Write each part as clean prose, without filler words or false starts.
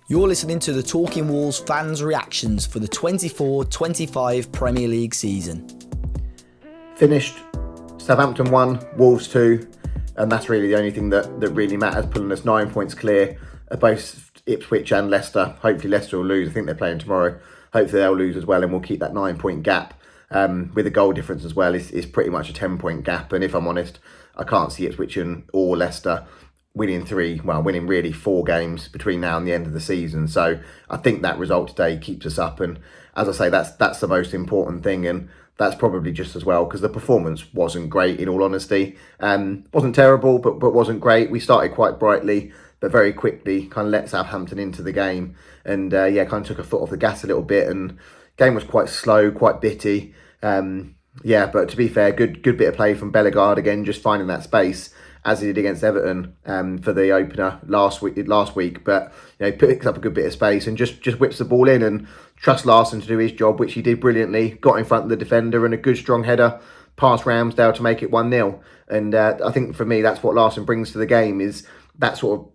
You're listening to the Talking Wolves fans' reactions for the 24-25 Premier League season. Finished Southampton 1, Wolves 2, and that's really the only thing that really matters, pulling us 9 points clear of both Ipswich and Leicester. Hopefully Leicester will lose. I think they're playing tomorrow. Hopefully they'll lose as well, and we'll keep that 9 point gap. With a goal difference as well, is pretty much a 10 point gap. And if I'm honest, I can't see Ipswich or Leicester winning really 4 games between now and the end of the season. So I think that result today keeps us up. And as I say, that's the most important thing. And that's probably just as well because the performance wasn't great, in all honesty. Wasn't terrible, but wasn't great. We started quite brightly, but very quickly kind of let Southampton into the game. And kind of took a foot off the gas a little bit. And game was quite slow, quite bitty. But to be fair, good bit of play from Bellegarde again, just finding that space, as he did against Everton for the opener last week. But picks up a good bit of space and just whips the ball in and trusts Larsen to do his job, which he did brilliantly. Got in front of the defender and a good strong header past Ramsdale to make it 1-0. And I think for me, that's what Larsen brings to the game, is that sort of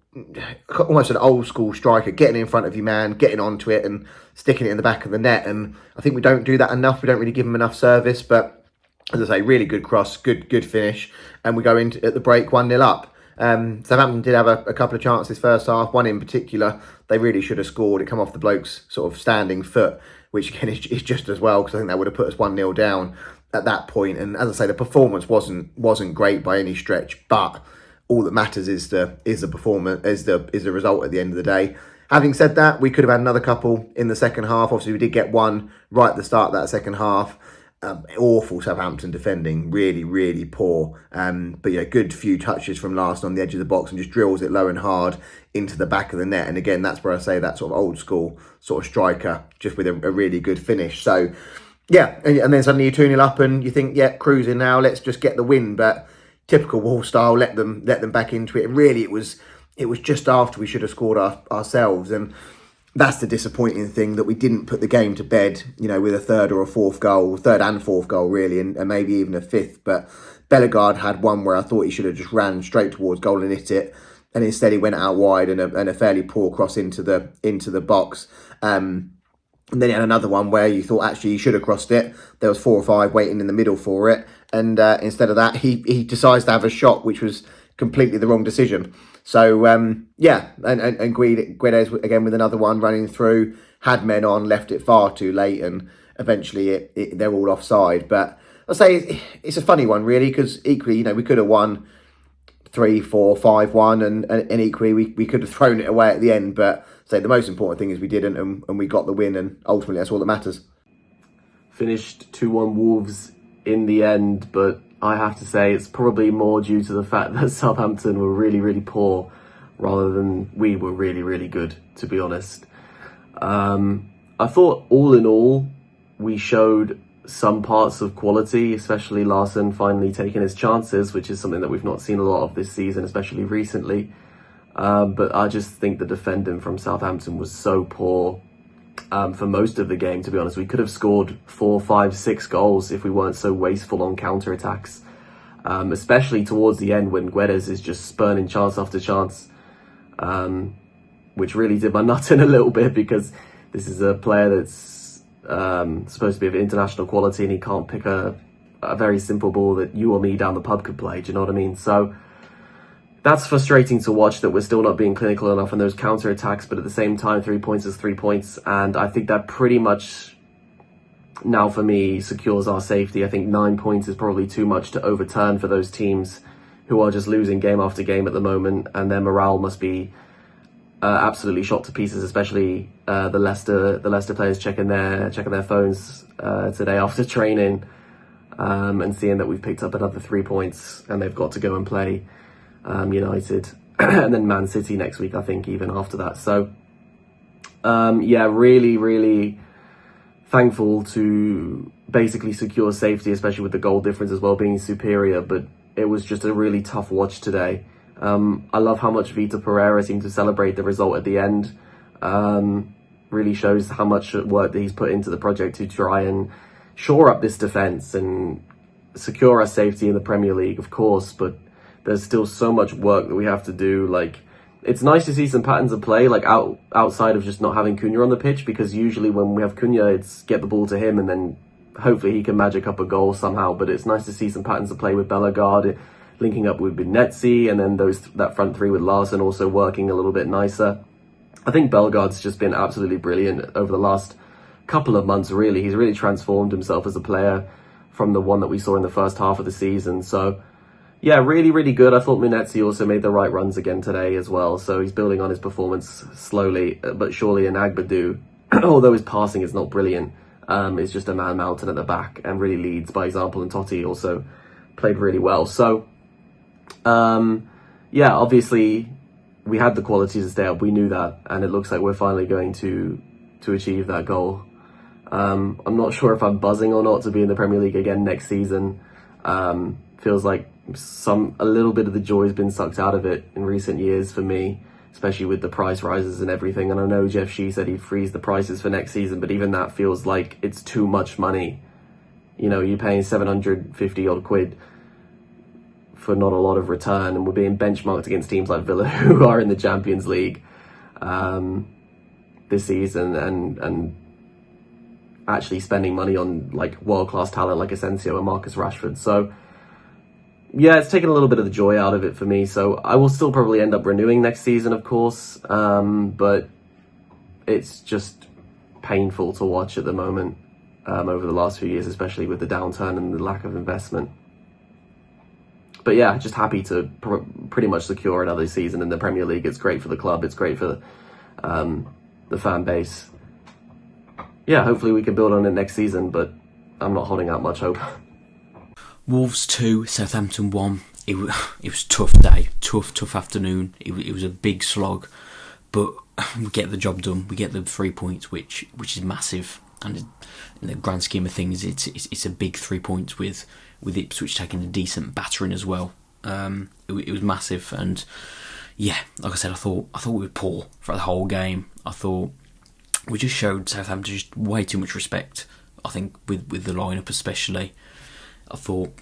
almost an old school striker, getting in front of your man, getting onto it and sticking it in the back of the net. And I think we don't do that enough. We don't really give him enough service, but as I say, really good cross, good finish, and we go into at the break 1-0 up. Southampton did have a couple of chances first half, one in particular they really should have scored. It come off the bloke's sort of standing foot, which again is just as well, because I think that would have put us 1-0 down at that point. And as I say, the performance wasn't great by any stretch, but all that matters is the performance, is the result at the end of the day. Having said that, we could have had another couple in the second half. Obviously, we did get one right at the start of that second half. Awful Southampton defending, really poor. But good few touches from Larsen on the edge of the box and just drills it low and hard into the back of the net. And again, that's where I say that sort of old school sort of striker, just with a really good finish. So and then suddenly you're 2-0 up and you think, cruising now, let's just get the win. But typical Wolves style, let them back into it. And really, it was just after we should have scored ourselves. And that's the disappointing thing, that we didn't put the game to bed, with a third and fourth goal, really, and maybe even a fifth. But Bellegarde had one where I thought he should have just ran straight towards goal and hit it, and instead he went out wide and a fairly poor cross into the box. And then he had another one where you thought actually he should have crossed it. There was 4 or 5 waiting in the middle for it, and instead of that, he decides to have a shot, which was completely the wrong decision. So and Guedes again with another one running through, had men on, left it far too late, and eventually they're all offside. But I'll say it's a funny one really, because equally we could have won 3-4, 5-1, and equally we could have thrown it away at the end. But the most important thing is we didn't, and we got the win, and ultimately that's all that matters. Finished 2-1 Wolves in the end, but I have to say it's probably more due to the fact that Southampton were really poor rather than we were really good, to be honest. I thought all in all, we showed some parts of quality, especially Larsen finally taking his chances, which is something that we've not seen a lot of this season, especially recently. But I just think the defending from Southampton was so poor for most of the game, to be honest. We could have scored 4, 5, 6 goals if we weren't so wasteful on counter-attacks, especially towards the end when Guedes is just spurning chance after chance, which really did my nut in a little bit, because this is a player that's supposed to be of international quality, and he can't pick a very simple ball that you or me down the pub could play. Do you know what I mean? So that's frustrating to watch, that we're still not being clinical enough in those counter-attacks, but at the same time, 3 points is 3 points, and I think that pretty much now for me secures our safety. I think 9 points is probably too much to overturn for those teams who are just losing game after game at the moment, and their morale must be absolutely shot to pieces, especially the Leicester players checking their phones today after training, and seeing that we've picked up another 3 points and they've got to go and play United and then Man City next week, I think, even after that. So really thankful to basically secure safety, especially with the goal difference as well being superior. But it was just a really tough watch today. I love how much Vitor Pereira seemed to celebrate the result at the end. Really shows how much work that he's put into the project to try and shore up this defence and secure our safety in the Premier League, of course, but there's still so much work that we have to do. Like, it's nice to see some patterns of play, like outside of just not having Cunha on the pitch, because usually when we have Cunha, it's get the ball to him and then hopefully he can magic up a goal somehow. But it's nice to see some patterns of play with Bellegarde linking up with Benetzi, and then that front three with Larsen also working a little bit nicer. I think Bellegarde's just been absolutely brilliant over the last couple of months, really. He's really transformed himself as a player from the one that we saw in the first half of the season. So yeah, really, really good. I thought Benetzi also made the right runs again today as well. So he's building on his performance slowly but surely. And Agbadou, although his passing is not brilliant, is just a man mountain at the back and really leads by example. And Totti also played really well. So yeah, obviously we had the qualities to stay up. We knew that, and it looks like we're finally going to achieve that goal. I'm not sure if I'm buzzing or not to be in the Premier League again next season. Feels like a little bit of the joy has been sucked out of it in recent years for me, especially with the price rises and everything. And I know Jeff Shee said he'd freeze the prices for next season, but even that feels like it's too much money. You know, you're paying 750 odd quid for not a lot of return, and we're being benchmarked against teams like Villa who are in the Champions League this season, and actually spending money on like world-class talent like Asensio and Marcus Rashford. So yeah, it's taken a little bit of the joy out of it for me. So I will still probably end up renewing next season, of course, but it's just painful to watch at the moment over the last few years, especially with the downturn and the lack of investment. But yeah, just happy to pretty much secure another season in the Premier League. It's great for the club. It's great for the fan base. Yeah, hopefully we can build on it next season, but I'm not holding out much hope. Wolves 2, Southampton 1. It was a tough day, tough afternoon. It was a big slog, but we get the job done. We get the 3 points, which is massive. And in the grand scheme of things, it's a big 3 points with Ipswich taking a decent battering as well. It was massive, and yeah, like I said, I thought we were poor for the whole game. I thought we just showed Southampton just way too much respect. I think with the lineup especially. I thought,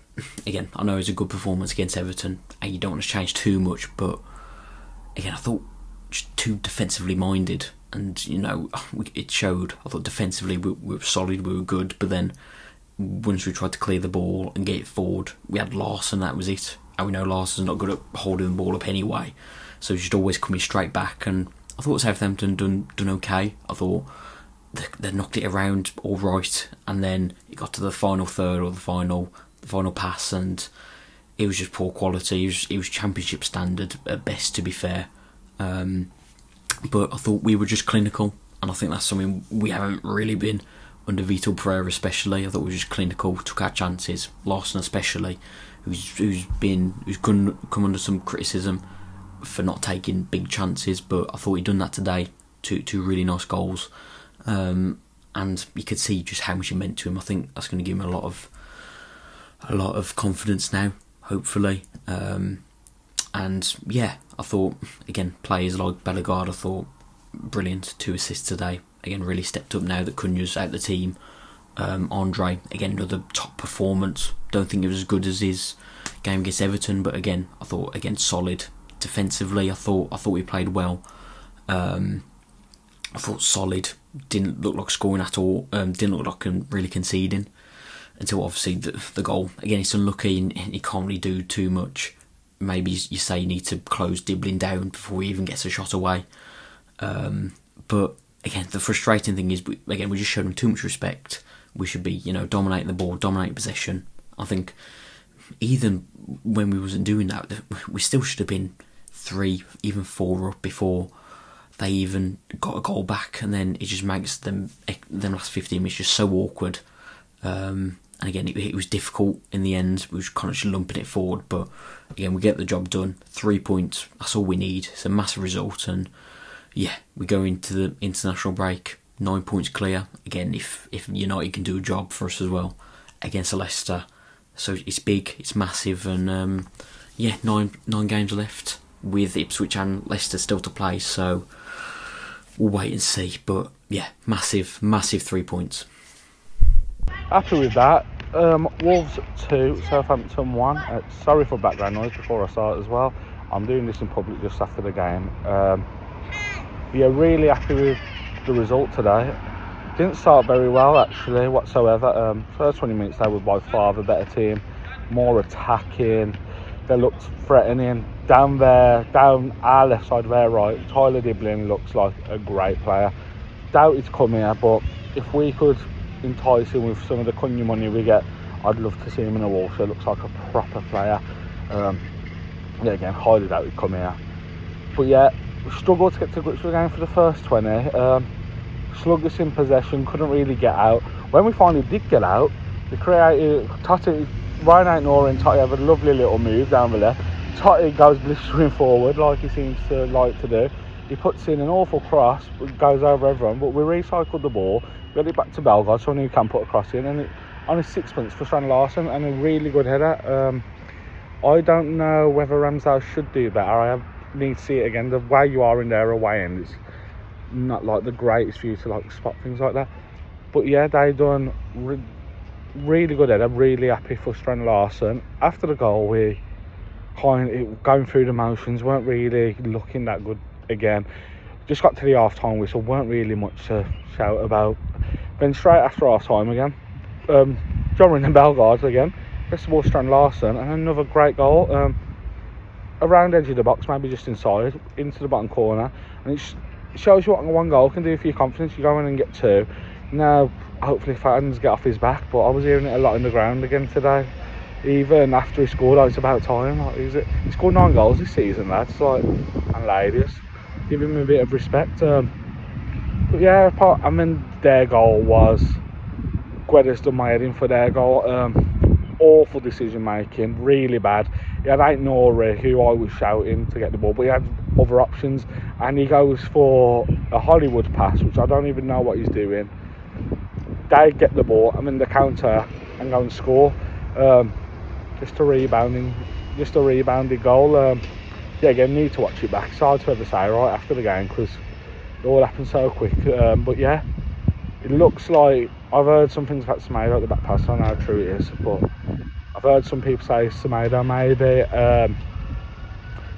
again, I know it was a good performance against Everton, and you don't want to change too much, but again, I thought just too defensively minded, and you know, it showed. I thought defensively we were solid, we were good, but then once we tried to clear the ball and get it forward, we had Larsen, that was it. And we know Larsen's not good at holding the ball up anyway, so just always coming straight back. And I thought Southampton done okay. I thought they knocked it around all right, and then it got to the final third or the final pass, and it was just poor quality. It was championship standard at best, to be fair. But I thought we were just clinical, and I think that's something we haven't really been under Vitor Pereira especially. I thought we were just clinical, took our chances. Larsen especially, who's come under some criticism for not taking big chances, but I thought he'd done that today. Two really nice goals. And you could see just how much it meant to him. I think that's going to give him a lot of confidence now, hopefully. And yeah, I thought, again, players like Bellegarde, I thought brilliant, 2 assists today. Again, really stepped up now that Cunha's out the team. Andre, again, another top performance. Don't think it was as good as his game against Everton, but again, I thought, again, solid. Defensively, I thought we played well. I thought solid. Didn't look like scoring at all. Didn't look like really conceding until obviously the goal. Again, it's unlucky and he can't really do too much. Maybe you say you need to close Diblin down before he even gets a shot away. But again, the frustrating thing is, we just showed him too much respect. We should be, dominating the ball, dominating possession. I think even when we wasn't doing that, we still should have been 3, even 4 up before they even got a goal back, and then it just makes them last 15 minutes just so awkward. And again, it was difficult in the end. We were kind of just lumping it forward, but again, we get the job done. 3 points, that's all we need. It's a massive result, and yeah, we go into the international break 9 points clear. Again, if United can do a job for us as well against Leicester, so it's big, it's massive, and yeah, nine games left with Ipswich and Leicester still to play. So we'll wait and see, but yeah, massive 3 points. Happy with that. Wolves 2, Southampton 1. Sorry for background noise before I start as well. I'm doing this in public just after the game. Yeah, really happy with the result today. Didn't start very well actually whatsoever. First 20 minutes they were by far the better team, more attacking. They looked threatening. Down our left side, their right, Tyler Diblin looks like a great player. Doubt he's come here, but if we could entice him with some of the Cunha money we get, I'd love to see him in a Wolves. He looks like a proper player. Yeah, again, highly doubt he'd come here. But yeah, we struggled to get to grips with the game for the first 20. Sluggish in possession, couldn't really get out. When we finally did get out, we created Ryan Aitnor and Totti have a lovely little move down the left. Totti goes blistering forward like he seems to like to do. He puts in an awful cross, goes over everyone, but we recycled the ball, got it back to Bellegarde, so he can put a cross in, and on a sixpence for Strand-Larsen, and a really good header. I don't know whether Ramsdale should do better. I need to see it again. The way you are in their away end is not like the greatest for you to like spot things like that. But yeah, they done really good header. Really happy for Strand-Larsen. After the goal, we going through the motions, weren't really looking that good again. Just got to the half-time whistle, weren't really much to shout about. Then straight after half-time again, John and Bellegarde again, press the ball Strand-Larsen, and another great goal. Around edge of the box, maybe just inside, into the bottom corner, and it shows you what one goal can do for your confidence. You go in and get two. Now, hopefully fans get off his back, but I was hearing it a lot in the ground again today. Even after he scored, it's about time. Like, he scored 9 goals this season, lads, like, and ladies. Give him a bit of respect. But yeah, their goal was Guedes done my head in for their goal. Awful decision making, really bad. He had Aitnor, who I was shouting to get the ball, but he had other options, and he goes for a Hollywood pass, which I don't even know what he's doing. They get the ball, the counter, and go and score. Just a rebounded goal. Yeah, again, need to watch it back. It's hard to ever say right after the game because it all happened so quick. But yeah, it looks like I've heard some things about Semedo at the back pass. I don't know how true it is, but I've heard some people say Semedo maybe.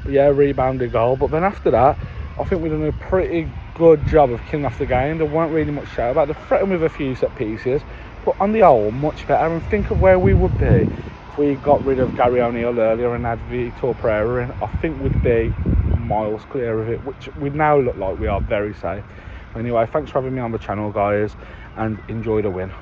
But yeah, rebounded goal. But then after that, I think we've done a pretty good job of killing off the game. There weren't really much shout about. They threatened with a few set pieces, but on the whole, much better. And think of where we would be if we got rid of Gary O'Neill earlier and had Vitor Pereira in. I think we'd be miles clear of it, which we now look like we are very safe. Anyway, thanks for having me on the channel, guys, and enjoy the win.